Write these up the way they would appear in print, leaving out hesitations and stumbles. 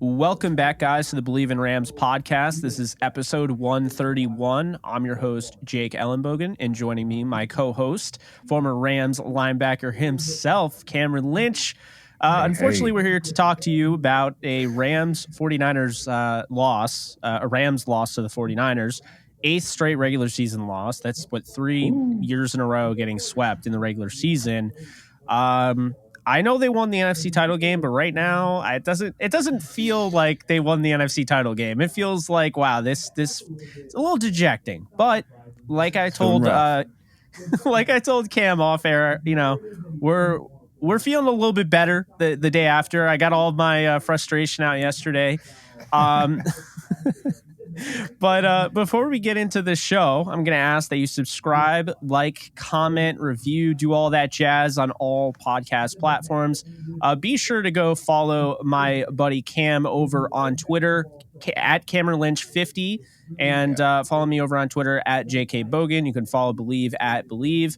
Welcome back, guys, to the Bleav in Rams podcast. This is episode 131. I'm your host, Jake Ellenbogen, and joining me, my co-host, former Rams linebacker himself, Cameron Lynch. Unfortunately, we're here to talk to you about a Rams 49ers loss, a Rams loss to the 49ers, 8th straight regular season loss. That's what 3 years in a row getting swept in the regular season. I know they won the NFC title game, but right now it doesn't feel like they won the NFC title game. It feels like, wow, this is a little dejecting. But like I told Cam off air, you know, we're feeling a little bit better the day after. I got all of my frustration out yesterday. But before we get into the show, I'm going to ask that you subscribe, like, comment, review, do all that jazz on all podcast platforms. Be sure to go follow my buddy Cam over on Twitter at Cameron Lynch 50 and follow me over on Twitter at JK Bogan. You can follow Bleav at Bleav.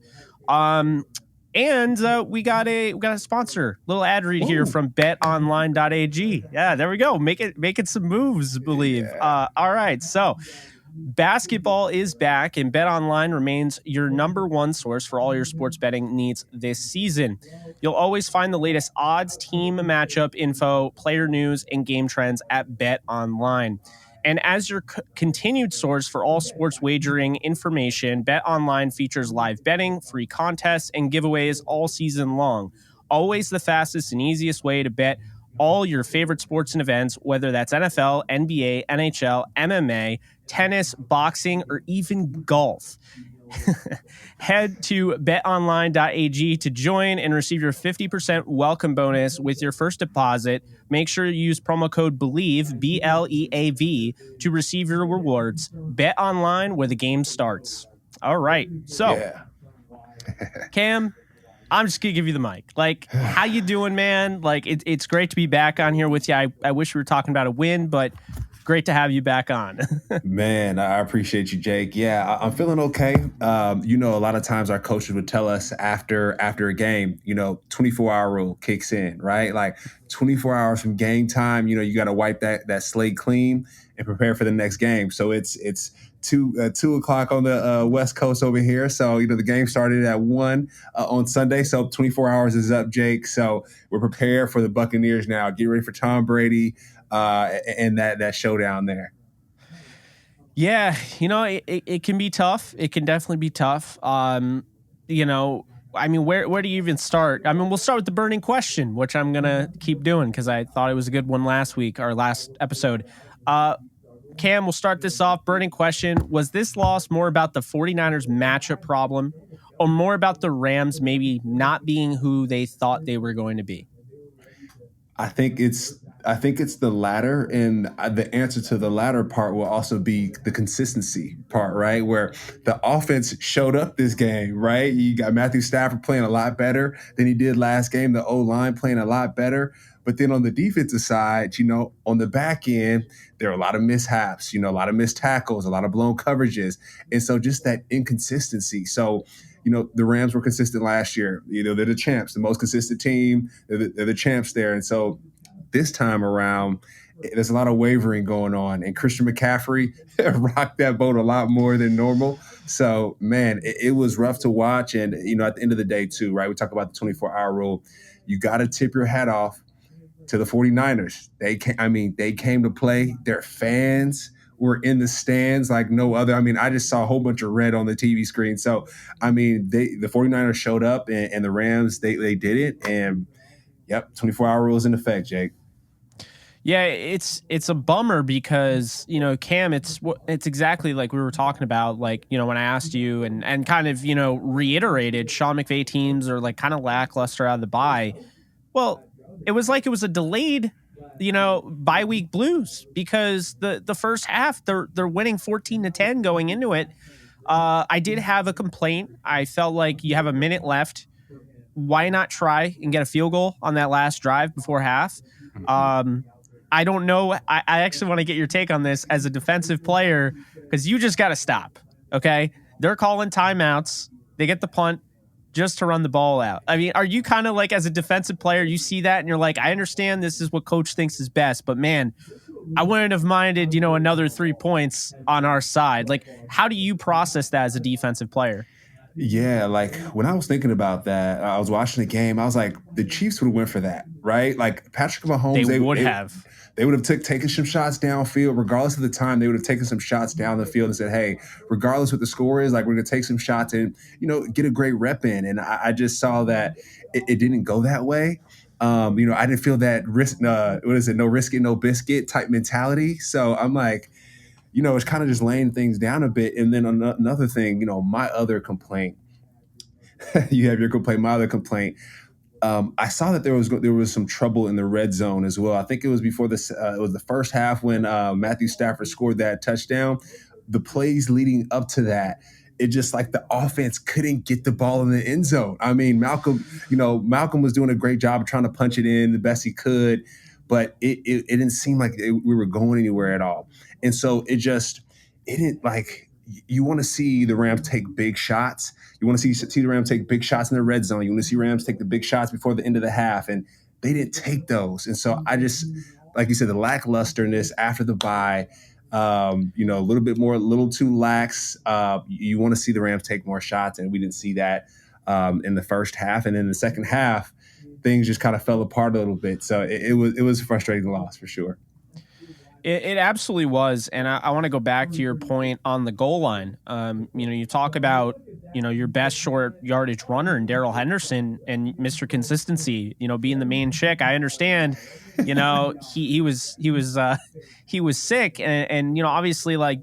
And we got a sponsor, little ad read here from betonline.ag. Yeah, there we go. Making some moves, Bleav. Yeah. All right, so basketball is back, and BetOnline remains your number one source for all your sports betting needs this season. You'll always find the latest odds, team matchup info, player news, and game trends at BetOnline. And as your continued source for all sports wagering information, BetOnline features live betting, free contests, and giveaways all season long. Always the fastest and easiest way to bet all your favorite sports and events, whether that's NFL, NBA, NHL, MMA, tennis, boxing, or even golf. Head to betonline.ag to join and receive your 50% welcome bonus with your first deposit. Make sure you use promo code Bleav, BLEAV, to receive your rewards. Bet online where the game starts. All right. So, Cam, I'm just going to give you the mic. Like, how you doing, man? Like, it's great to be back on here with you. I wish we were talking about a win, but great to have you back on. Man, I appreciate you, Jake. Yeah, I'm feeling okay. A lot of times our coaches would tell us after a game, 24-hour rule kicks in, right? Like 24 hours from game time, you got to wipe that slate clean and prepare for the next game. So it's 2 o'clock on the West Coast over here. So, the game started at 1 on Sunday. So 24 hours is up, Jake. So we're prepared for the Buccaneers now. Get ready for Tom Brady and that showdown there. Yeah, it can be tough. It can definitely be tough. Where do you even start? We'll start with the burning question, which I'm going to keep doing because I thought it was a good one last episode. Cam, we'll start this off. Burning question. Was this loss more about the 49ers matchup problem or more about the Rams maybe not being who they thought they were going to be? I think it's the latter, and the answer to the latter part will also be the consistency part, right? Where the offense showed up this game, right? You got Matthew Stafford playing a lot better than he did last game. The O-line playing a lot better. But then on the defensive side, on the back end, there are a lot of mishaps, a lot of missed tackles, a lot of blown coverages. And so just that inconsistency. So, the Rams were consistent last year. They're the champs, the most consistent team. They're the champs there. And so this time around, there's a lot of wavering going on. And Christian McCaffrey rocked that boat a lot more than normal. So, man, it was rough to watch. And, at the end of the day, too, right, we talk about the 24-hour rule. You got to tip your hat off to the 49ers. They came to play. Their fans were in the stands like no other. I just saw a whole bunch of red on the TV screen. So, the 49ers showed up and the Rams, they did it. And, yep, 24-hour rule is in effect, Jake. Yeah, it's a bummer because, Cam, it's exactly like we were talking about, like, when I asked you and kind of, reiterated Sean McVay teams are like kind of lackluster out of the bye. Well, it was a delayed, bye week blues because the first half they're winning 14-10 going into it. I did have a complaint. I felt like you have a minute left. Why not try and get a field goal on that last drive before half? I don't know. I actually want to get your take on this as a defensive player because you just got to stop, okay? They're calling timeouts. They get the punt. just to run the ball out. I mean, are you kind of like, as a defensive player, you see that and you're like, I understand this is what coach thinks is best, but man, I wouldn't have minded, another 3 points on our side. Like, how do you process that as a defensive player? Yeah, like when I was thinking about that, I was watching the game. I was like, the Chiefs would have went for that, right? Like Patrick They Mahomes, would have. they would have taken some shots downfield, regardless of the time. They would have taken some shots down the field and said, "Hey, regardless what the score is, like we're going to take some shots and get a great rep in." And I just saw that it didn't go that way. I didn't feel that risk. What is it? No risk it, no biscuit type mentality. So I'm like, it's kind of just laying things down a bit. And then another thing, my other complaint. You have your complaint. My other complaint. I saw that there was some trouble in the red zone as well. I think it was before this. It was the first half when Matthew Stafford scored that touchdown. The plays leading up to that, it just like the offense couldn't get the ball in the end zone. I mean, Malcolm was doing a great job of trying to punch it in the best he could, but it didn't seem like we were going anywhere at all. And so it didn't like. You want to see the Rams take big shots. You want to see the Rams take big shots in the red zone. You want to see Rams take the big shots before the end of the half, and they didn't take those. And so I just, like you said, the lacklusterness after the bye, a little bit more, a little too lax. You want to see the Rams take more shots, and we didn't see that in the first half. And in the second half, things just kind of fell apart a little bit. So it was a frustrating loss for sure. It absolutely was. And I want to go back to your point on the goal line. You talk about, your best short yardage runner in Darrell Henderson and Mr. Consistency, being the main chick. I understand, he was sick and obviously like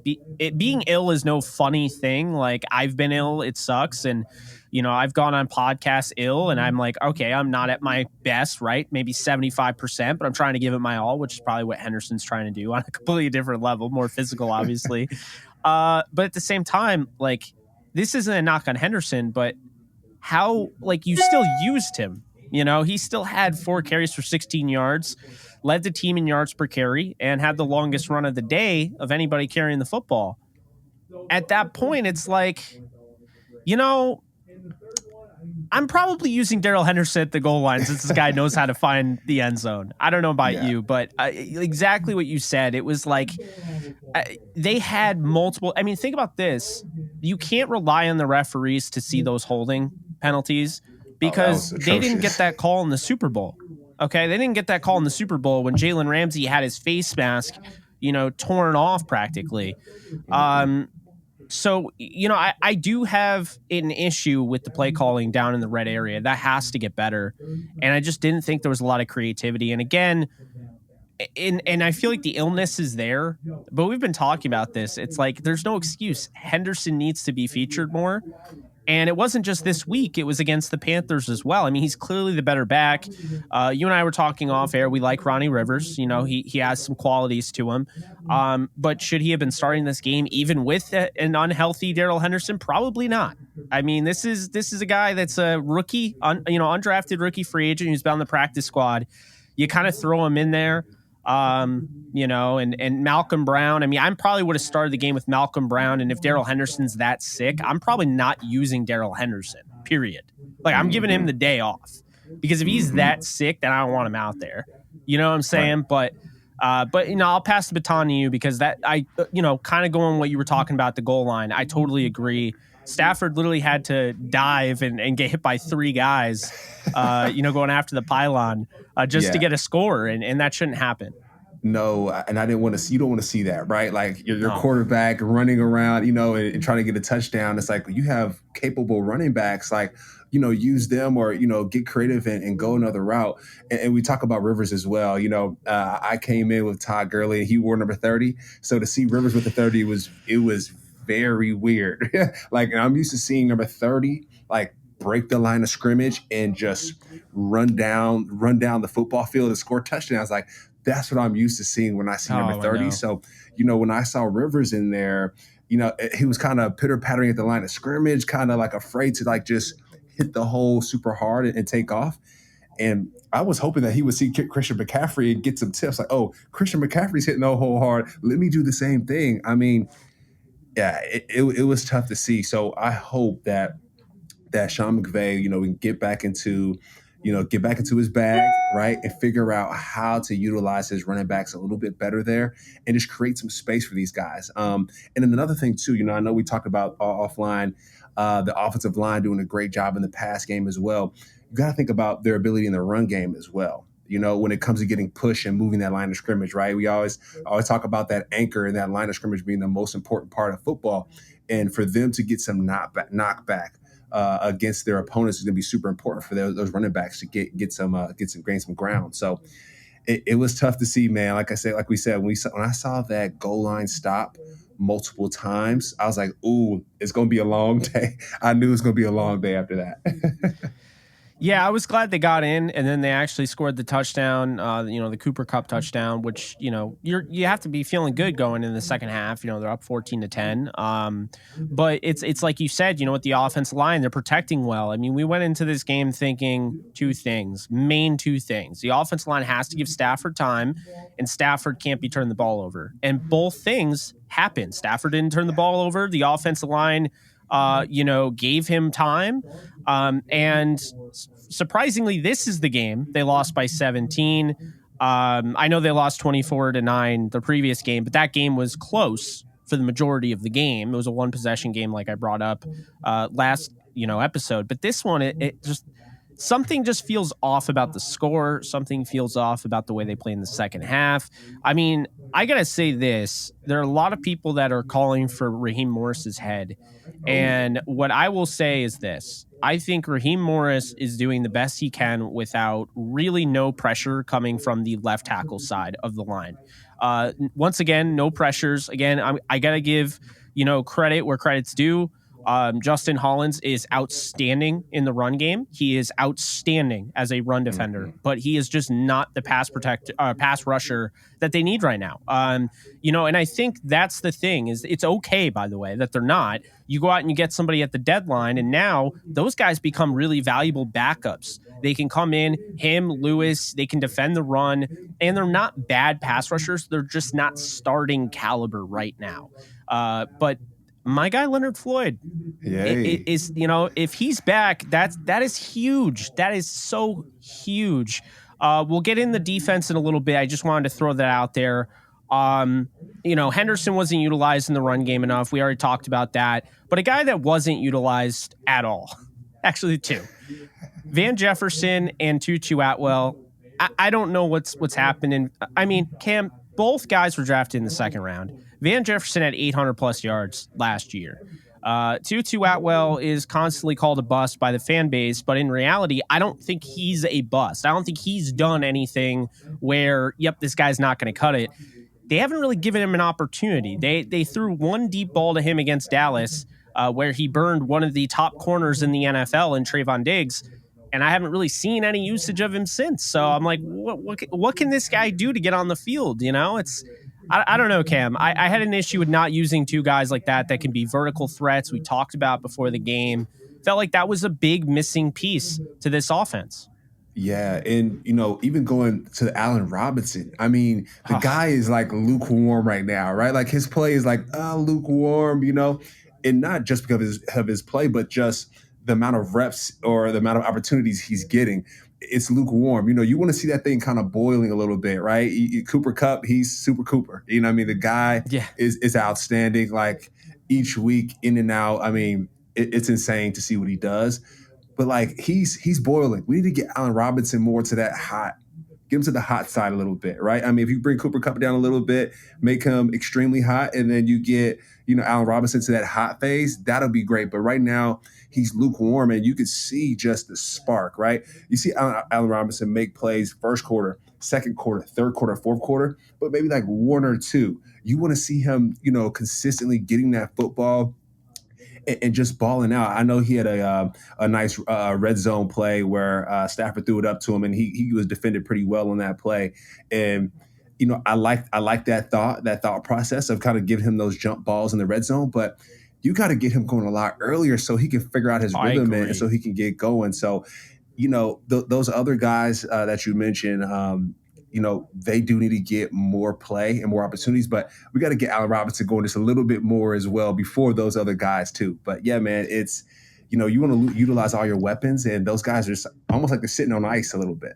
being ill is no funny thing. Like I've been ill, it sucks. And, I've gone on podcasts ill and I'm like, okay, I'm not at my best, right? Maybe 75%, but I'm trying to give it my all, which is probably what Henderson's trying to do on a completely different level, more physical, obviously. But at the same time, like this isn't a knock on Henderson, but how, like you still used him, he still had 4 carries for 16 yards, led the team in yards per carry and had the longest run of the day of anybody carrying the football. At that point, it's like, I'm probably using Darrell Henderson at the goal line since this guy knows how to find the end zone. I don't know about you, but exactly what you said. It was like they had multiple. I mean, think about this. You can't rely on the referees to see those holding penalties because they didn't get that call in the Super Bowl. Okay, they didn't get that call in the Super Bowl when Jalen Ramsey had his face mask, torn off practically. So, I do have an issue with the play calling down in the red area. That has to get better. And I just didn't think there was a lot of creativity. And again, and I feel like the illness is there, but we've been talking about this. It's like there's no excuse. Henderson needs to be featured more. And it wasn't just this week. It was against the Panthers as well. I mean, he's clearly the better back. You and I were talking off air. We like Ronnie Rivers. He has some qualities to him. But should he have been starting this game even with an unhealthy Darrell Henderson? Probably not. I mean, this is a guy that's a rookie, undrafted rookie free agent who's been on the practice squad. You kind of throw him in there. And Malcolm Brown. I mean, I probably would have started the game with Malcolm Brown. And if Darrell Henderson's that sick, I'm probably not using Darrell Henderson, period. Like I'm giving him the day off because if he's that sick, then I don't want him out there. You know what I'm saying? Right. But I'll pass the baton to you because that kind of going what you were talking about the goal line. I totally agree. Stafford literally had to dive and get hit by 3 guys, going after the pylon just to get a score, and that shouldn't happen. No, and I didn't want to see. You don't want to see that, right? Like your quarterback running around, and trying to get a touchdown. It's like you have capable running backs, like use them or get creative and go another route. And we talk about Rivers as well. I came in with Todd Gurley, and he wore number 30. So to see Rivers with the 30 was very weird. Like I'm used to seeing number 30 like break the line of scrimmage and just run down the football field and score touchdowns. Like that's what I'm used to seeing when I see number 30. So, when I saw Rivers in there, he was kind of pitter-pattering at the line of scrimmage, kind of like afraid to like just hit the hole super hard and take off. And I was hoping that he would see Christian McCaffrey and get some tips like, oh, Christian McCaffrey's hitting the hole hard. Let me do the same thing. I mean, yeah, it was tough to see. So I hope that that Sean McVay, we can get back into his bag, right, and figure out how to utilize his running backs a little bit better there, and just create some space for these guys. And then another thing too, I know we talked about offline, the offensive line doing a great job in the pass game as well. You got to think about their ability in the run game as well. When it comes to getting push and moving that line of scrimmage, right? We always talk about that anchor and that line of scrimmage being the most important part of football. And for them to get some knockback against their opponents is going to be super important for those running backs to gain some ground. So it was tough to see, man. Like we said, when I saw that goal line stop multiple times, I was like, "Ooh, it's going to be a long day." I knew it was going to be a long day after that. Yeah, I was glad they got in, and then they actually scored the touchdown. The Cooper Cup touchdown, which you have to be feeling good going in the second half. They're up 14-10. But it's like you said, with the offensive line, they're protecting well. I mean, we went into this game thinking two things. The offensive line has to give Stafford time, and Stafford can't be turning the ball over. And both things happened. Stafford didn't turn the ball over. The offensive line gave him time. And surprisingly, this is the game they lost by 17. I know they lost 24-9 the previous game, but that game was close for the majority of the game. It was a one possession game, like I brought up last episode. But this one, it just something just feels off about the score. Something feels off about the way they play in the second half. I mean, I gotta say this: there are a lot of people that are calling for Raheem Morris's head. And what I will say is this: I think Raheem Morris is doing the best he can without really no pressure coming from the left tackle side of the line. Once again, no pressures. Again, I got to give credit where credit's due. Justin Hollins is outstanding in the run game. He is outstanding as a run defender, but he is just not the pass rusher that they need right now. And I think that's the thing is it's okay, by the way, that they're not. You go out and you get somebody at the deadline, and now those guys become really valuable backups. They can come in, Lewis, they can defend the run, and they're not bad pass rushers. They're just not starting caliber right now. But my guy Leonard Floyd is, if he's back, that is huge. That is so huge. We'll get in the defense in a little bit. I just wanted to throw that out there. Henderson wasn't utilized in the run game enough. We already talked about that. But a guy that wasn't utilized at all, actually two, Van Jefferson and Tutu Atwell. I don't know what's happening. I mean, Cam, both guys were drafted in the second round. Van Jefferson had 800 plus yards last year. Tutu Atwell is constantly called a bust by the fan base, but in reality, I don't think he's a bust. I don't think he's done anything where, this guy's not going to cut it. They haven't really given him an opportunity. They threw one deep ball to him against Dallas, where he burned one of the top corners in the NFL in Trayvon Diggs, and I haven't really seen any usage of him since. So I'm like, what can this guy do to get on the field? I don't know, Cam. I had an issue with not using two guys like that can be vertical threats. We talked about before the game. Felt like that was a big missing piece to this offense. Yeah, and even going to Allen Robinson, I mean, the guy is like lukewarm right now, right? Like his play is like lukewarm, and not just because of his play, but just the amount of reps or the amount of opportunities he's getting. It's lukewarm. You want to see that thing kind of boiling a little bit, right? Cooper Kupp, he's Super Cooper. The guy is outstanding. Like each week in and out. I mean, it's insane to see what he does. But like he's boiling. We need to get Allen Robinson more to that hot. Get him to the hot side a little bit, right? I mean, if you bring Cooper Kupp down a little bit, make him extremely hot, and then you get Allen Robinson to that hot phase, that'll be great. But right now, he's lukewarm, and you can see just the spark, right? You see Allen Robinson make plays first quarter, second quarter, third quarter, fourth quarter, but maybe like one or two. You want to see him, consistently getting that football and just balling out. I know he had a nice red zone play where Stafford threw it up to him, and he was defended pretty well on that play. And I like that thought process of kind of giving him those jump balls in the red zone, but you got to get him going a lot earlier so he can figure out his rhythm and so he can get going. So, those other guys that you mentioned, they do need to get more play and more opportunities, but we got to get Allen Robinson going just a little bit more as well before those other guys too. But yeah, man, it's you want to utilize all your weapons, and those guys are just almost like they're sitting on ice a little bit.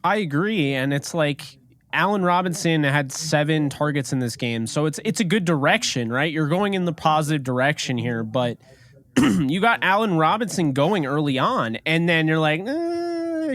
I agree, and it's like Allen Robinson had 7 targets in this game, so it's a good direction, right? You're going in the positive direction here, but you got Allen Robinson going early on, and then you're like,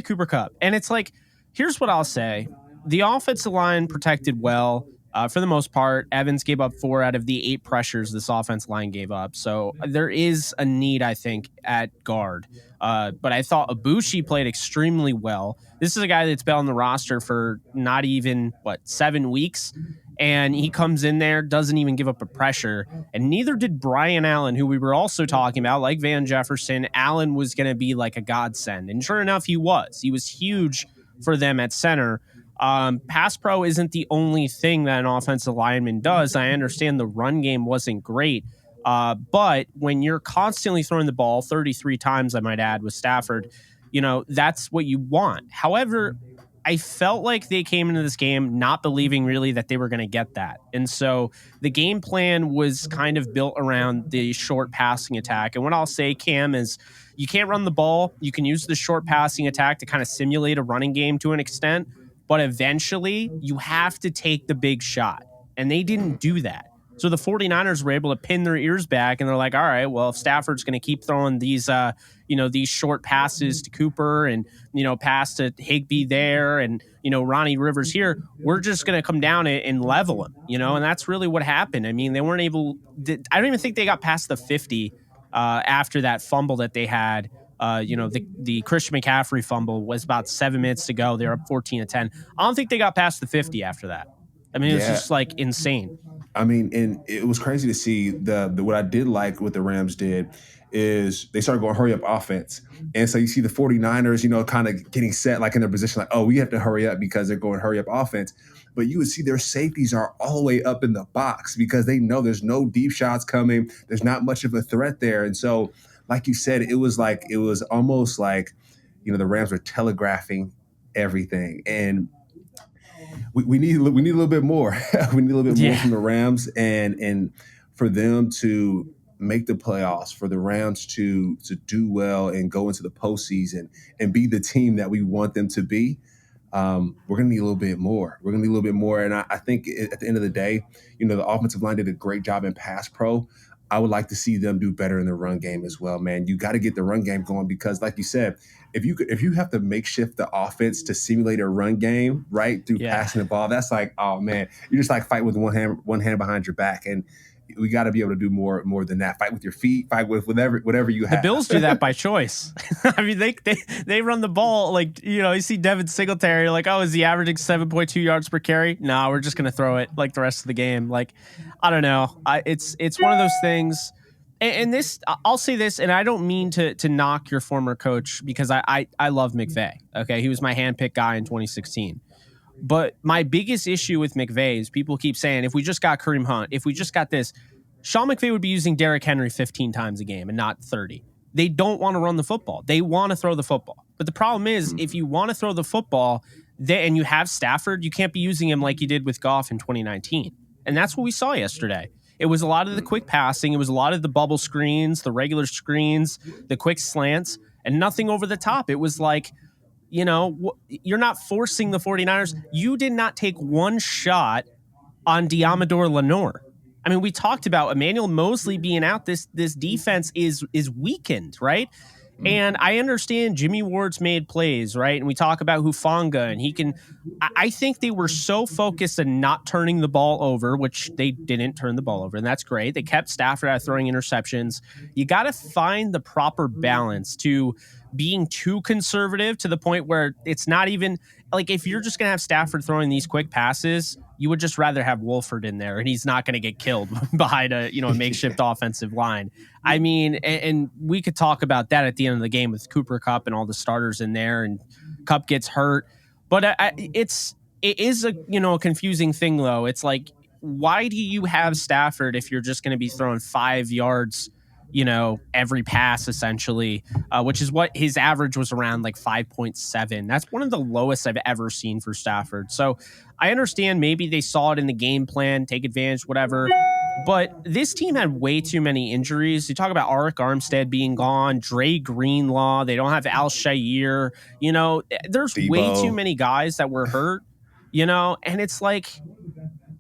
Cooper Kupp. And it's like, here's what I'll say. The offensive line protected well for the most part. Evans gave up 4 out of the 8 pressures this offensive line gave up. So there is a need, I think, at guard. But I thought Ibushi played extremely well. This is a guy that's been on the roster for not even, 7 weeks? And he comes in there, doesn't even give up a pressure. And neither did Brian Allen, who we were also talking about, like Van Jefferson. Allen was going to be like a godsend. And sure enough, he was. He was huge for them at center. Pass pro isn't the only thing that an offensive lineman does. I understand the run game wasn't great. But when you're constantly throwing the ball 33 times, I might add, with Stafford, that's what you want. However, I felt like they came into this game not believing really that they were going to get that. And so the game plan was kind of built around the short passing attack. And what I'll say, Cam, is you can't run the ball. You can use the short passing attack to kind of simulate a running game to an extent, but eventually you have to take the big shot. And they didn't do that. So the 49ers were able to pin their ears back, and they're like, all right, well, if Stafford's going to keep throwing these, these short passes to Cooper and, pass to Higbee there and, Ronnie Rivers here, we're just going to come down and level him, and that's really what happened. I mean, they weren't able I don't even think they got past the 50 after that fumble that they had. The Christian McCaffrey fumble was about 7 minutes to go. They were up 14-10. I don't think they got past the 50 after that. I mean, it was just like insane. I mean, and it was crazy to see the what I did like what the Rams did is they started going hurry up offense. And so you see the 49ers, kind of getting set like in their position, like, oh, we have to hurry up because they're going hurry up offense. But you would see their safeties are all the way up in the box because they know there's no deep shots coming. There's not much of a threat there. And so, like you said, it was almost like, the Rams were telegraphing everything. And we need a little bit more. We need a little bit more from the Rams, and for them to make the playoffs, for the Rams to do well and go into the postseason and be the team that we want them to be. We're going to need a little bit more. We're going to need a little bit more. And I think at the end of the day, the offensive line did a great job in pass pro. I would like to see them do better in the run game as well, man. You got to get the run game going because, like you said, if you have to makeshift the offense to simulate a run game, right, through passing the ball, that's like, oh man, you just like fight with one hand behind your back, and we got to be able to do more than that. Fight with your feet, fight with whatever you have. The Bills do that by choice. I mean, they run the ball like, you see Devin Singletary, like, oh, is he averaging 7.2 yards per carry? No, we're just gonna throw it like the rest of the game. Like, I don't know. It's one of those things. And this, I'll say this, and I don't mean to knock your former coach because I love McVay. Okay, he was my handpicked guy in 2016. But my biggest issue with McVay is people keep saying, if we just got Kareem Hunt, if we just got this, Sean McVay would be using Derrick Henry 15 times a game and not 30. They don't want to run the football. They want to throw the football. But the problem is, if you want to throw the football and you have Stafford, you can't be using him like you did with Goff in 2019. And that's what we saw yesterday. It was a lot of the quick passing. It was a lot of the bubble screens, the regular screens, the quick slants, and nothing over the top. It was like, you're not forcing the 49ers. You did not take one shot on Diamador Lenore. I mean, we talked about Emmanuel Mosley being out. This defense is weakened, right? And I understand Jimmy Ward's made plays, right? And we talk about Hufanga, and he can. I think they were so focused on not turning the ball over, which they didn't turn the ball over, and that's great. They kept Stafford out of throwing interceptions. You got to find the proper balance to being too conservative to the point where it's not even like, if you're just going to have Stafford throwing these quick passes, you would just rather have Wolford in there, and he's not going to get killed behind a makeshift offensive line. I mean, and we could talk about that at the end of the game with Cooper Kupp and all the starters in there, and Kupp gets hurt. But it is a confusing thing though. It's like, why do you have Stafford if you're just going to be throwing 5 yards, every pass essentially, which is what his average was, around like 5.7. That's one of the lowest I've ever seen for Stafford. So I understand maybe they saw it in the game plan, take advantage, whatever. But this team had way too many injuries. You talk about Arik Armstead being gone, Dre Greenlaw. They don't have Al Shair. There's way too Debo. many guys that were hurt, and it's like,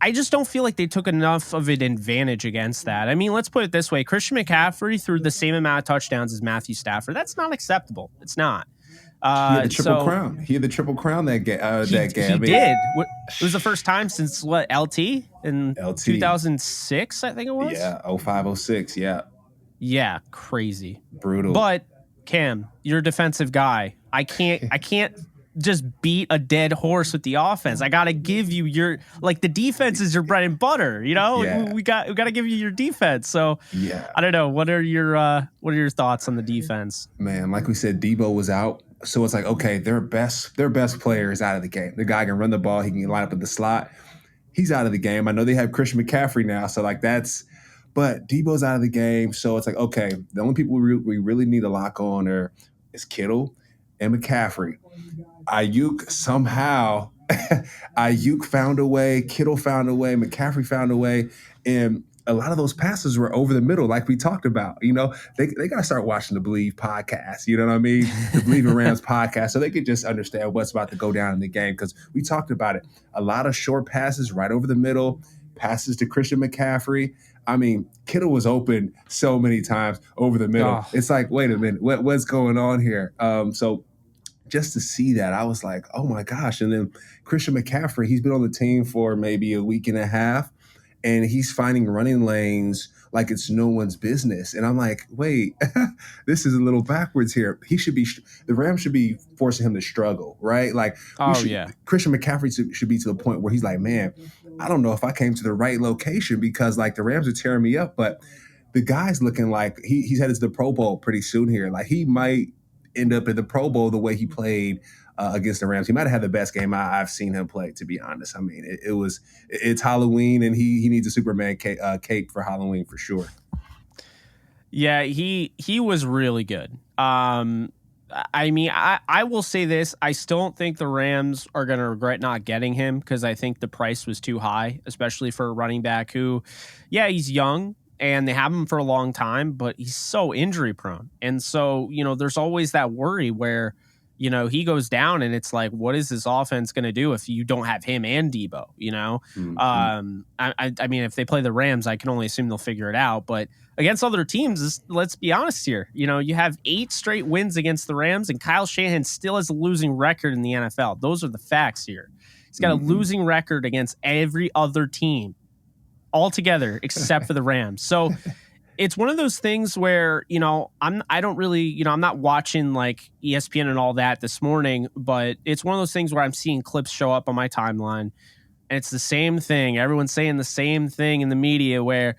I just don't feel like they took enough of an advantage against that. I mean, let's put it this way. Christian McCaffrey threw the same amount of touchdowns as Matthew Stafford. That's not acceptable. It's not. He had the triple crown. He had the triple crown that game. He did. It was the first time since LT in 2006, I think it was. Yeah, 05, 06, yeah. Yeah, crazy. Brutal. But Cam, you're a defensive guy. I can't just beat a dead horse with the offense. I got to give you the defense is your bread and butter, Yeah. We got to give you your defense. So yeah, I don't know. What are your thoughts on the defense? Man, like we said, Debo was out. So it's like, okay, their best player is out of the game. The guy can run the ball. He can line up in the slot. He's out of the game. I know they have Christian McCaffrey now. So but Debo's out of the game. So it's like, okay, the only people we really need to lock on is Kittle and McCaffrey. Ayuk somehow, Ayuk found a way, Kittle found a way, McCaffrey found a way, and a lot of those passes were over the middle, like we talked about. They got to start watching the Bleav podcast. You know what I mean? The Bleav and Rams podcast, so they could just understand what's about to go down in the game. Because we talked about it, a lot of short passes right over the middle, passes to Christian McCaffrey. I mean, Kittle was open so many times over the middle. Oh. It's like, wait a minute, what's going on here? So just to see that, I was like, oh my gosh. And then Christian McCaffrey, he's been on the team for maybe a week and a half, and he's finding running lanes like it's no one's business. And I'm like, wait, this is a little backwards here. The Rams should be forcing him to struggle, right? Like, Christian McCaffrey should be to the point where he's like, man, I don't know if I came to the right location because like the Rams are tearing me up, but the guy's looking like he's headed to the Pro Bowl pretty soon here. Like he might end up in the Pro Bowl the way he played against the Rams. He might have had the best game I've seen him play, to be honest. I mean, it's Halloween, and he needs a Superman cape for Halloween for sure. Yeah, he was really good. I mean, I will say this. I still don't think the Rams are going to regret not getting him because I think the price was too high, especially for a running back who, he's young, and they have him for a long time, but he's so injury prone. And so, there's always that worry where, he goes down and it's like, what is this offense going to do if you don't have him and Debo, Mm-hmm. I mean, if they play the Rams, I can only assume they'll figure it out. But against other teams, let's be honest here. You have 8 straight wins against the Rams, and Kyle Shanahan still has a losing record in the NFL. Those are the facts here. He's got a losing record against every other team altogether except for the Rams. So it's one of those things where, I'm not watching like ESPN and all that this morning, but it's one of those things where I'm seeing clips show up on my timeline, and it's the same thing. Everyone's saying the same thing in the media where,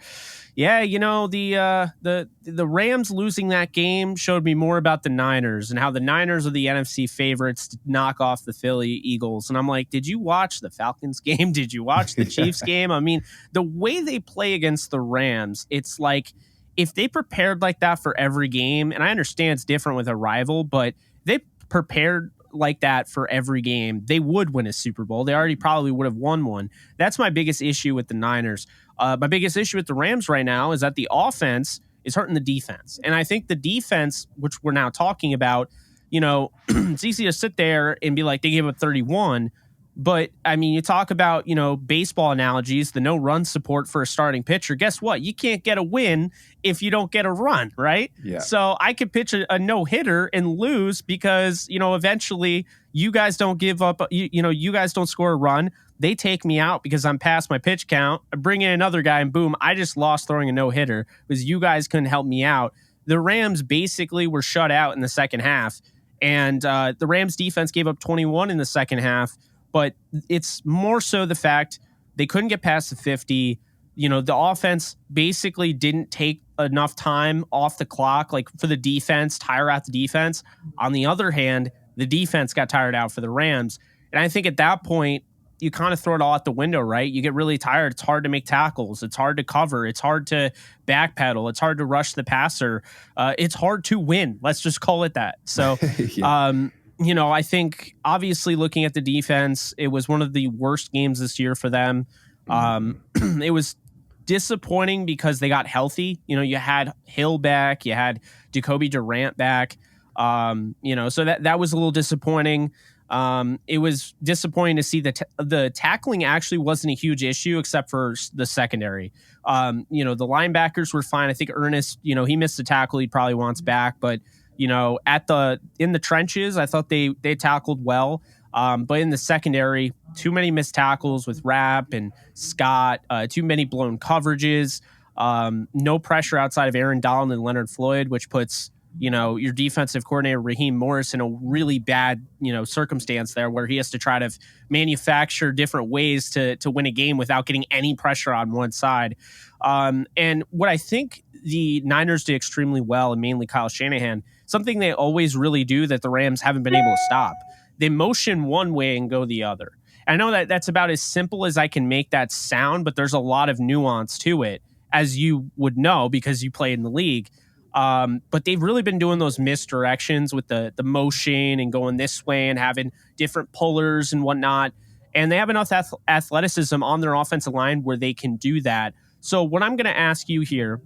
the Rams losing that game showed me more about the Niners and how the Niners are the NFC favorites to knock off the Philly Eagles. And I'm like, did you watch the Falcons game? Did you watch the Chiefs game? I mean, the way they play against the Rams, it's like if they prepared like that for every game, and I understand it's different with a rival, but they prepared like that for every game, they would win a Super Bowl. They already probably would have won one. That's my biggest issue with the Niners. My biggest issue with the Rams right now is that the offense is hurting the defense. And I think the defense, which we're now talking about, it's easy to sit there and be like, they gave up 31. But, I mean, you talk about, baseball analogies, the no run support for a starting pitcher. Guess what? You can't get a win if you don't get a run, right? Yeah. So I could pitch a no-hitter and lose because, eventually you guys don't give up, you guys don't score a run. They take me out because I'm past my pitch count. I bring in another guy and boom, I just lost throwing a no-hitter because you guys couldn't help me out. The Rams basically were shut out in the second half, and the Rams defense gave up 21 in the second half. But it's more so the fact they couldn't get past the 50. The offense basically didn't take enough time off the clock, like for the defense, tire out the defense. On the other hand, the defense got tired out for the Rams. And I think at that point, you kind of throw it all out the window, right? You get really tired. It's hard to make tackles. It's hard to cover. It's hard to backpedal. It's hard to rush the passer. It's hard to win. Let's just call it that. So, I think obviously looking at the defense, it was one of the worst games this year for them. It was disappointing because they got healthy. You had Hill back, you had Jacoby Durant back. So that was a little disappointing. It was disappointing to see the tackling actually wasn't a huge issue except for the secondary. The linebackers were fine. I think Ernest, he missed a tackle he probably wants back, but in the trenches, I thought they tackled well. But in the secondary, too many missed tackles with Rapp and Scott, too many blown coverages, no pressure outside of Aaron Donald and Leonard Floyd, which puts your defensive coordinator, Raheem Morris, in a really bad, circumstance there where he has to try to manufacture different ways to win a game without getting any pressure on one side. And what I think the Niners did extremely well, and mainly Kyle Shanahan, something they always really do that the Rams haven't been able to stop. They motion one way and go the other. I know that that's about as simple as I can make that sound, but there's a lot of nuance to it, as you would know because you play in the league. But they've really been doing those misdirections with the motion and going this way and having different pullers and whatnot. And they have enough athleticism on their offensive line where they can do that. So what I'm going to ask you here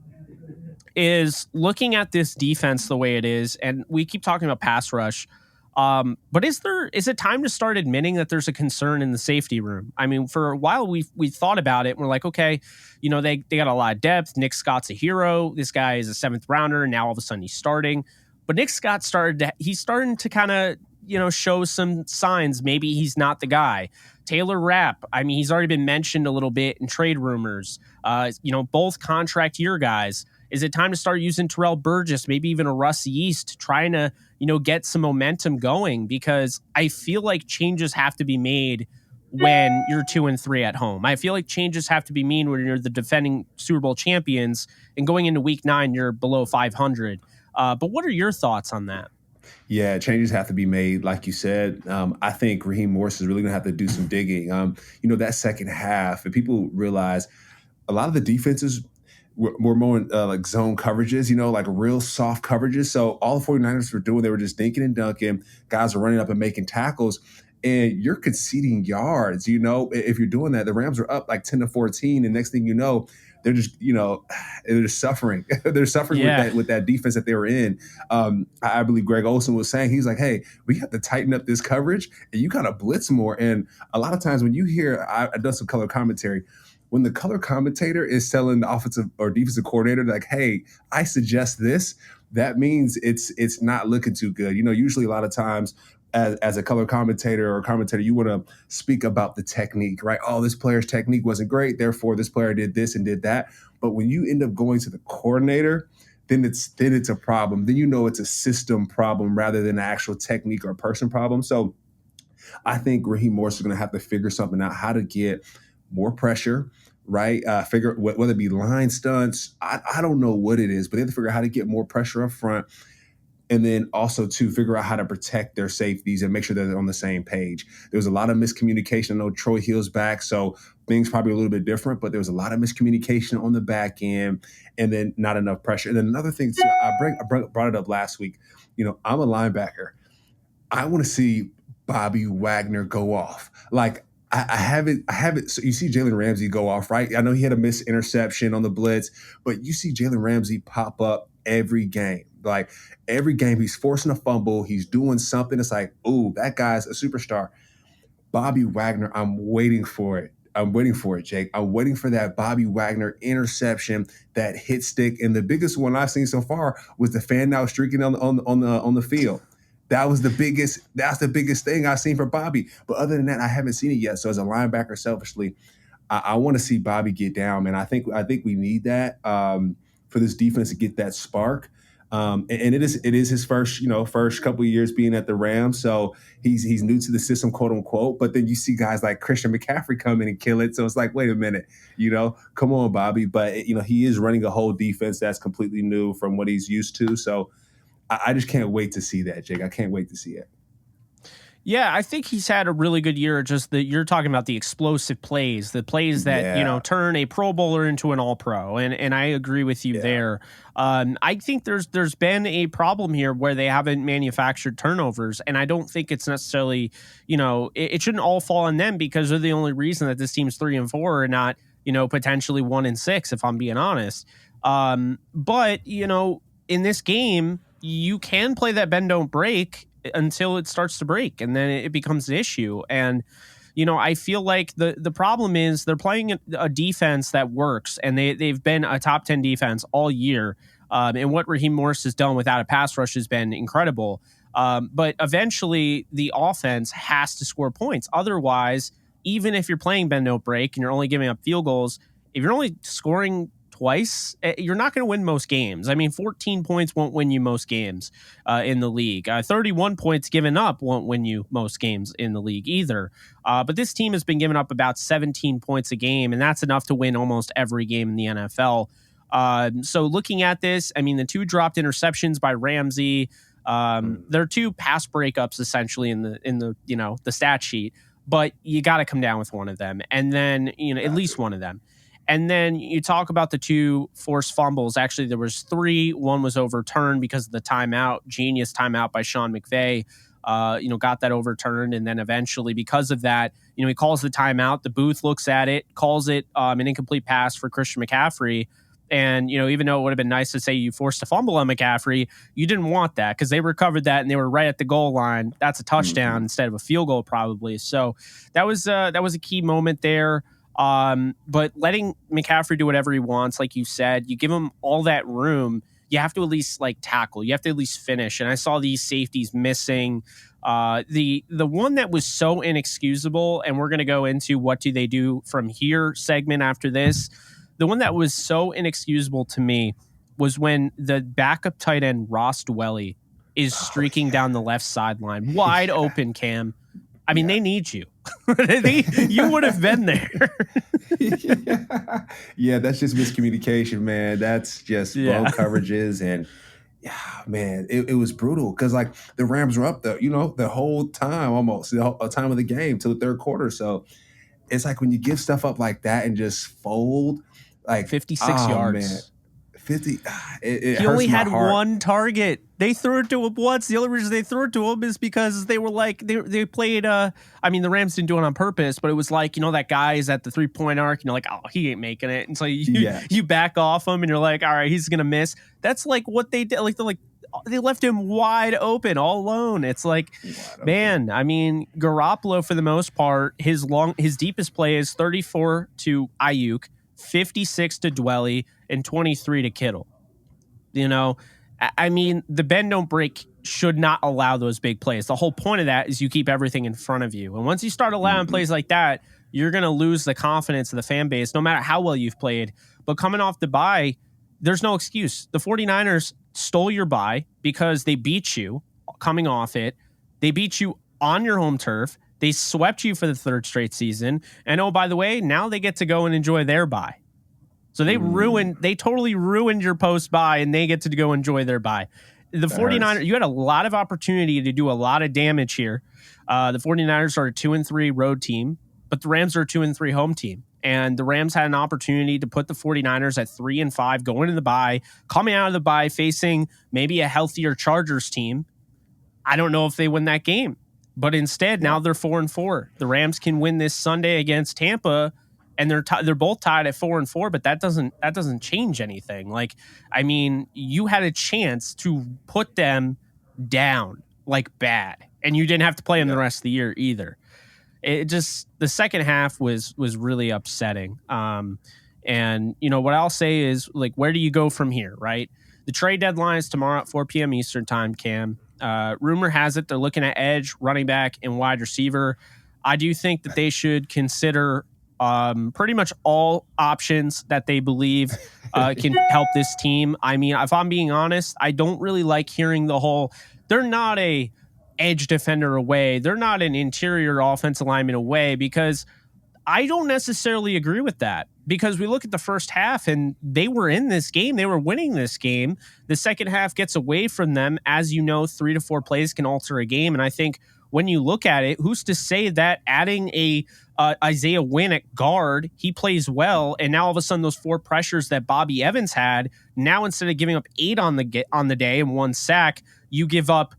is, looking at this defense the way it is, and we keep talking about pass rush, but is it time to start admitting that there's a concern in the safety room? I mean, for a while we thought about it and we're like, okay, they got a lot of depth. Nick Scott's a hero. This guy is a 7th rounder, and now all of a sudden he's starting. But Nick Scott he's starting to kind of, show some signs. Maybe he's not the guy. Taylor Rapp, I mean, he's already been mentioned a little bit in trade rumors. Both contract year guys. Is it time to start using Terrell Burgess, maybe even a Russ Yeast, trying to, get some momentum going? Because I feel like changes have to be made when you're 2-3 at home. I feel like changes have to be made when you're the defending Super Bowl champions and going into week 9, you're below 500. But what are your thoughts on that? Yeah, changes have to be made, like you said. I think Raheem Morris is really going to have to do some digging. That second half, and people realize a lot of the defenses were more in, like zone coverages, like real soft coverages. So all the 49ers were doing, they were just dinking and dunking. Guys are running up and making tackles, and you're conceding yards. If you're doing that, the Rams are up like 10-14, and next thing you know, they're just, they're just suffering. They're suffering with that defense that they were in. I believe Greg Olsen was saying, he's like, hey, we have to tighten up this coverage, and you got to blitz more. And a lot of times when you hear, I've done some color commentary, when the color commentator is telling the offensive or defensive coordinator, like, hey, I suggest this, that means it's not looking too good. Usually a lot of times as a color commentator or commentator, you want to speak about the technique, right? Oh, this player's technique wasn't great, therefore this player did this and did that. But when you end up going to the coordinator, then it's a problem. Then it's a system problem rather than an actual technique or person problem. So I think Raheem Morris is going to have to figure something out, how to get more pressure, right? Figure whether it be line stunts. I don't know what it is, but they have to figure out how to get more pressure up front. And then also to figure out how to protect their safeties and make sure that they're on the same page. There was a lot of miscommunication. I know Troy Hill's back, so things probably a little bit different, but there was a lot of miscommunication on the back end and then not enough pressure. And then another thing, too, I brought it up last week. I'm a linebacker. I want to see Bobby Wagner go off. Like, I haven't. So you see Jalen Ramsey go off, right? I know he had a missed interception on the blitz, but you see Jalen Ramsey pop up every game. Like, every game, he's forcing a fumble. He's doing something. It's like, ooh, that guy's a superstar. Bobby Wagner, I'm waiting for it. Jake. I'm waiting for that Bobby Wagner interception, that hit stick. And the biggest one I've seen so far was the fan now streaking on the field. That's the biggest thing I've seen for Bobby. But other than that, I haven't seen it yet. So as a linebacker, selfishly, I want to see Bobby get down, man. I think we need that for this defense to get that spark. And it is his first couple of years being at the Rams. So he's new to the system, quote unquote. But then you see guys like Christian McCaffrey come in and kill it. So it's like, wait a minute, come on, Bobby. But he is running a whole defense that's completely new from what he's used to. So I just can't wait to see that, Jake. I can't wait to see it. Yeah, I think he's had a really good year. Just that you're talking about the explosive plays, the plays that turn a Pro Bowler into an All Pro, and I agree with you there. I think there's been a problem here where they haven't manufactured turnovers, and I don't think it's necessarily it shouldn't all fall on them because they're the only reason that this team's 3-4 and not potentially 1-6 if I'm being honest. But in this game, you can play that bend don't break until it starts to break, and then it becomes an issue. And I feel like the problem is they're playing a defense that works, and they've been a top 10 defense all year. And what Raheem Morris has done without a pass rush has been incredible. But eventually, the offense has to score points. Otherwise, even if you're playing bend don't break and you're only giving up field goals, if you're only scoring twice, you're not going to win most games. I mean, 14 points won't win you most games in the league. 31 points given up won't win you most games in the league either. But this team has been giving up about 17 points a game, and that's enough to win almost every game in the NFL. So looking at this, I mean, the 2 dropped interceptions by Ramsey. There are 2 pass breakups essentially in the stat sheet, but you got to come down with one of them, and then at least one of them. And then you talk about the 2 forced fumbles. Actually, there was 3. One was overturned because of the timeout, genius timeout by Sean McVay. Got that overturned, and then eventually, because of that, he calls the timeout. The booth looks at it, calls it an incomplete pass for Christian McCaffrey. And, even though it would have been nice to say you forced a fumble on McCaffrey, you didn't want that because they recovered that and they were right at the goal line. That's a touchdown instead of a field goal, probably. So that was a key moment there. But letting McCaffrey do whatever he wants, like you said, you give him all that room. You have to at least tackle. You have to at least finish. And I saw these safeties missing. The one that was so inexcusable, and we're going to go into what do they do from here segment after this. The one that was so inexcusable to me was when the backup tight end Ross Dwelly is streaking down the left sideline, wide open, Cam. I mean, they need you. You would have been there. Yeah, that's just miscommunication, man. That's just blown coverages. And man, it was brutal because the Rams were up there, the whole time, almost the whole time of the game till the third quarter. So it's when you give stuff up like that and just fold, 56 yards. Man. 50. He only had one target. They threw it to him once. The only reason they threw it to him is because they were they played. I mean, the Rams didn't do it on purpose, but it was that guy is at the 3-point arc, and you're oh, he ain't making it, and so you back off him, and you're all right, he's gonna miss. That's what they did. They left him wide open, all alone. It's man, I mean, Garoppolo for the most part, his deepest play is 34 to Ayuk, 56 to Dwelly, and 23 to Kittle. I mean, the bend don't break should not allow those big plays. The whole point of that is you keep everything in front of you. And once you start allowing plays like that, you're going to lose the confidence of the fan base, no matter how well you've played. But coming off the bye, there's no excuse. The 49ers stole your bye because they beat you coming off it. They beat you on your home turf. They swept you for the 3rd straight season. And oh, by the way, now they get to go and enjoy their bye. So they totally ruined your post bye, and they get to go enjoy their bye. The 49ers, you had a lot of opportunity to do a lot of damage here. The 49ers are a 2-3 road team, but the Rams are a 2-3 home team. And the Rams had an opportunity to put the 49ers at 3-5 going into the bye, coming out of the bye, facing maybe a healthier Chargers team. I don't know if they win that game, but instead now they're 4-4. The Rams can win this Sunday against Tampa, and they're both tied at 4-4, but that doesn't change anything. I mean, you had a chance to put them down bad, and you didn't have to play them the rest of the year either. It just, the second half was really upsetting. And what I'll say is where do you go from here, right? The trade deadline is tomorrow at 4 p.m. Eastern time, Cam. Rumor has it they're looking at edge, running back, and wide receiver. I do think that they should consider pretty much all options that they believe can help this team. I mean, if I'm being honest, I don't really like hearing the whole, they're not a edge defender away. They're not an interior offensive lineman away, because I don't necessarily agree with that, because we look at the first half and they were in this game. They were winning this game. The second half gets away from them. As you know, 3 to 4 plays can alter a game. And I think when you look at it, who's to say that adding a Isaiah Wynn at guard, he plays well, and now all of a sudden those 4 pressures that Bobby Evans had, now instead of giving up 8 on the day and 1 sack, you give up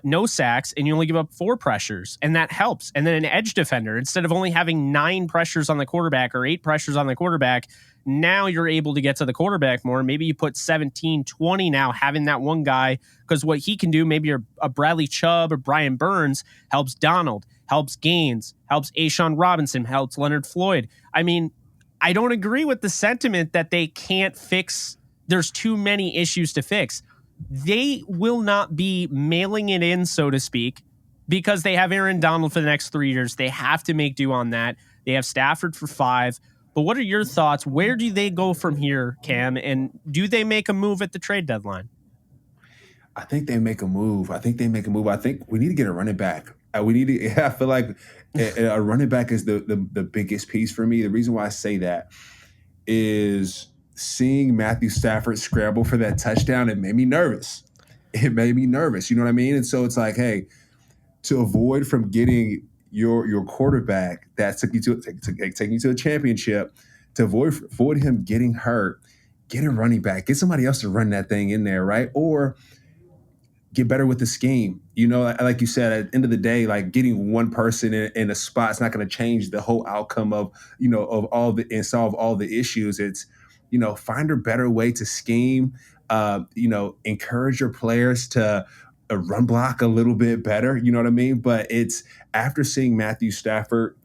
no sacks, and you only give up 4 pressures, and that helps. And then an edge defender, instead of only having 9 pressures on the quarterback or 8 pressures on the quarterback, now you're able to get to the quarterback more. Maybe you put 17, 20 now, having that one guy, because what he can do, maybe a Bradley Chubb or Brian Burns, helps Donald, helps Gaines, helps Ashawn Robinson, helps Leonard Floyd. I mean, I don't agree with the sentiment that they can't fix. There's too many issues to fix. They will not be mailing it in, so to speak, because they have Aaron Donald for the next 3 years. They have to make do on that. They have Stafford for 5. But what are your thoughts? Where do they go from here, Cam? And do they make a move at the trade deadline? I think they make a move. I think we need to get a running back. We need to. I feel like a running back is the biggest piece for me. The reason why I say that is seeing Matthew Stafford scramble for that touchdown. It made me nervous. You know what I mean? And so it's like, hey, to avoid from getting your quarterback that took you taking you to a championship, to avoid him getting hurt, get a running back, get somebody else to run that thing in there, right? Or get better with the scheme. You know, like you said, at the end of the day, like getting one person in a spot is not going to change the whole outcome of and solve all the issues. It's, find a better way to scheme, encourage your players to run block a little bit better. You know what I mean? But it's after seeing Matthew Stafford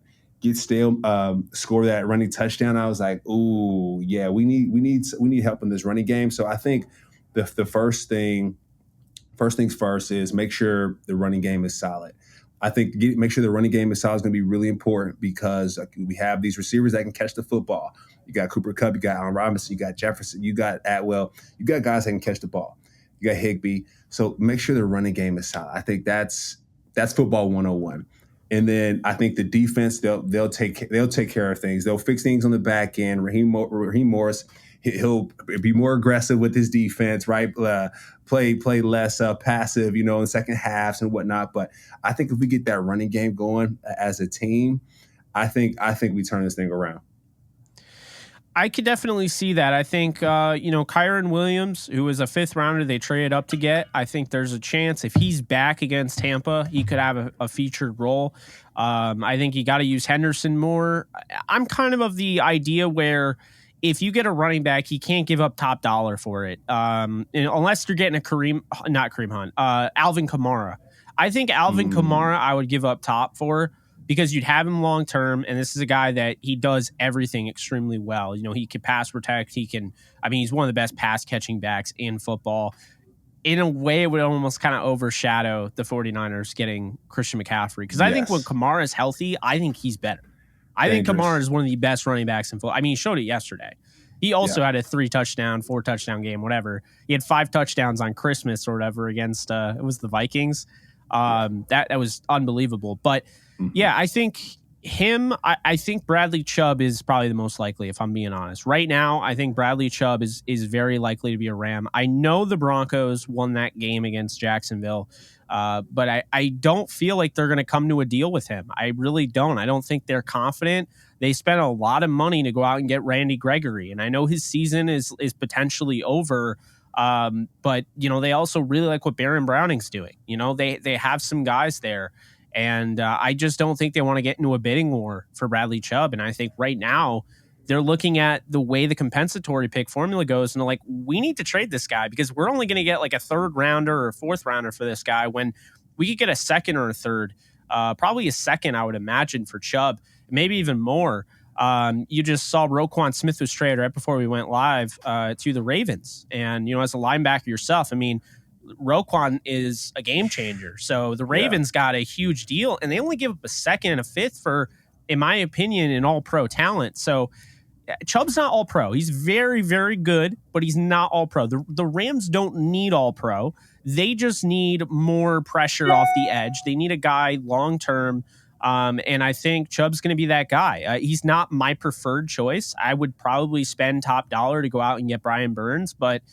score that running touchdown, I was like, ooh, yeah, we need help in this running game. So I think the first things first is make sure the running game is solid. I think make sure the running game is solid is going to be really important because we have these receivers that can catch the football. You got Cooper Kupp, you got Allen Robinson, you got Jefferson, you got Atwell, you got guys that can catch the ball. You got Higbee. So make sure the running game is solid. I think that's football 101. And then I think the defense, they'll take care of things. They'll fix things on the back end. Raheem Morris, he'll be more aggressive with his defense, right? Play less passive, in second halves and whatnot. But I think if we get that running game going as a team, I think we turn this thing around. I could definitely see that. I think, Kyron Williams, who was a 5th rounder they traded up to get, I think there's a chance if he's back against Tampa, he could have a featured role. I think you got to use Henderson more. I'm kind of the idea where if you get a running back, you can't give up top dollar for it. Unless you're getting Alvin Kamara. I think Alvin Kamara I would give up top for, because you'd have him long term, and this is a guy that he does everything extremely well. He can pass protect. He's one of the best pass catching backs in football. In a way, it would almost kind of overshadow the 49ers getting Christian McCaffrey, because I think when Kamara is healthy, I think he's better. I think Kamara is one of the best running backs in football. He showed it yesterday. He also had a 4 touchdown game, whatever. He had 5 touchdowns on Christmas or whatever against it was the Vikings. That was unbelievable. But yeah, I think I think Bradley Chubb is probably the most likely, if I'm being honest. Right now, I think Bradley Chubb is very likely to be a Ram. I know the Broncos won that game against Jacksonville, but I don't feel like they're going to come to a deal with him. I really don't. I don't think they're confident. They spent a lot of money to go out and get Randy Gregory, and I know his season is potentially over. But they also really like what Baron Browning's doing. They have some guys there. And I just don't think they want to get into a bidding war for Bradley Chubb. And I think right now they're looking at the way the compensatory pick formula goes, and they're like, we need to trade this guy because we're only going to get like a 3rd rounder or 4th rounder for this guy, when we could get a 2nd or a 3rd, probably a 2nd, I would imagine, for Chubb, maybe even more. You just saw Roquan Smith was traded right before we went live to the Ravens. And, as a linebacker yourself, Roquan is a game changer. So the Ravens got a huge deal, and they only give up a 2nd and a 5th for, in my opinion, an all-pro talent. So Chubb's not all-pro. He's very, very good, but he's not all-pro. The Rams don't need all-pro. They just need more pressure off the edge. They need a guy long-term, and I think Chubb's going to be that guy. He's not my preferred choice. I would probably spend top dollar to go out and get Brian Burns, but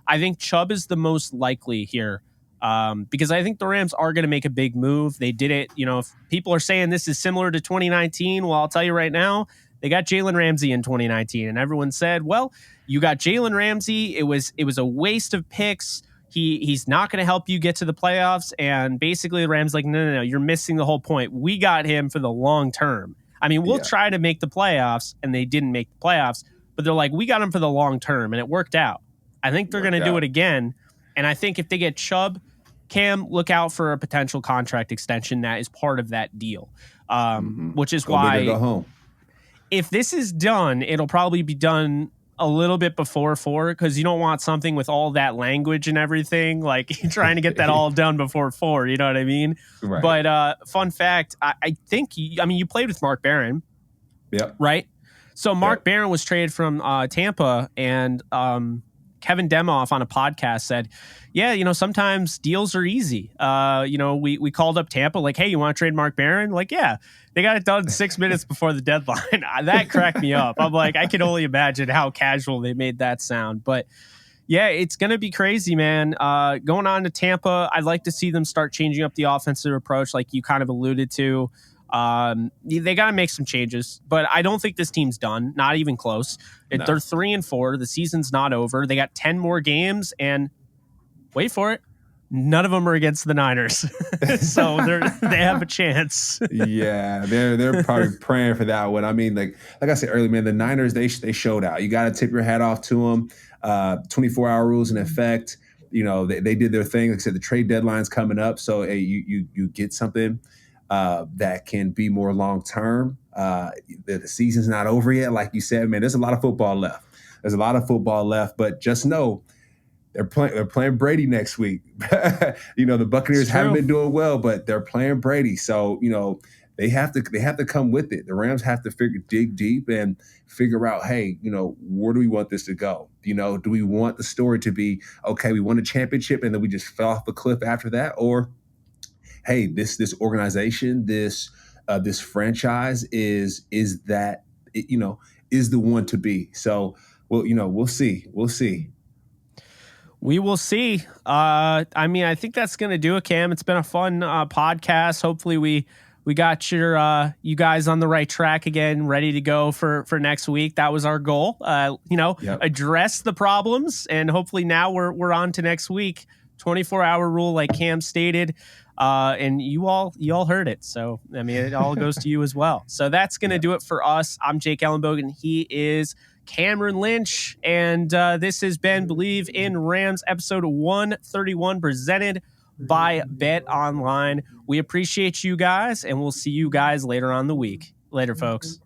I think Chubb is the most likely here, because I think the Rams are going to make a big move. They did it. If people are saying this is similar to 2019, well, I'll tell you right now, they got Jalen Ramsey in 2019, and everyone said, well, you got Jalen Ramsey. It was a waste of picks. He's not going to help you get to the playoffs. And basically the Rams like, no, you're missing the whole point. We got him for the long term. I mean, we'll try to make the playoffs, and they didn't make the playoffs, but they're like, we got him for the long term, and it worked out. I think they're going to do it again. And I think if they get Chubb, Cam, look out for a potential contract extension that is part of that deal, which is why go home. If this is done, it'll probably be done a little bit before 4, because you don't want something with all that language and everything, like trying to get that all done before 4. You know what I mean? Right. But fun fact, I think, you played with Mark Barron. Yep. Right? So Mark Barron was traded from Tampa, and Kevin Demoff on a podcast said, sometimes deals are easy. We called up Tampa like, hey, you want to trade Mark Barron? Like, yeah. They got it done 6 minutes before the deadline. That cracked me up. I'm like, I can only imagine how casual they made that sound. But yeah, it's going to be crazy, man. Going on to Tampa, I'd like to see them start changing up the offensive approach like you kind of alluded to. They got to make some changes, but I don't think this team's done. Not even close. No. They're 3-4. The season's not over. They got 10 more games, and wait for it, none of them are against the Niners. So they have a chance. Yeah, they're probably praying for that one. I mean, like I said earlier, man, the Niners, they showed out. You got to tip your hat off to them. 24-hour rules in effect. They did their thing. Like I said, the trade deadline's coming up, so hey, you get something that can be more long term. The season's not over yet, like you said, man. There's a lot of football left. But just know they're playing Brady next week. The Buccaneers haven't been doing well, but they're playing Brady, so they have to come with it. The Rams have to dig deep and figure out, hey, where do we want this to go? Do we want the story to be, okay, we won a championship and then we just fell off the cliff after that, or hey, this organization, this franchise is the one to be. So we'll see. We will see. I think that's going to do it, Cam. It's been a fun podcast. Hopefully we got you guys on the right track again, ready to go for next week. That was our goal. Address the problems, and hopefully now we're on to next week. 24-hour rule, like Cam stated. And you all heard it. So, it all goes to you as well. So that's going to do it for us. I'm Jake Ellenbogen. He is Cameron Lynch. And this has been Bleav in Rams, episode 131, presented by BetOnline. We appreciate you guys, and we'll see you guys later on the week. Later, folks.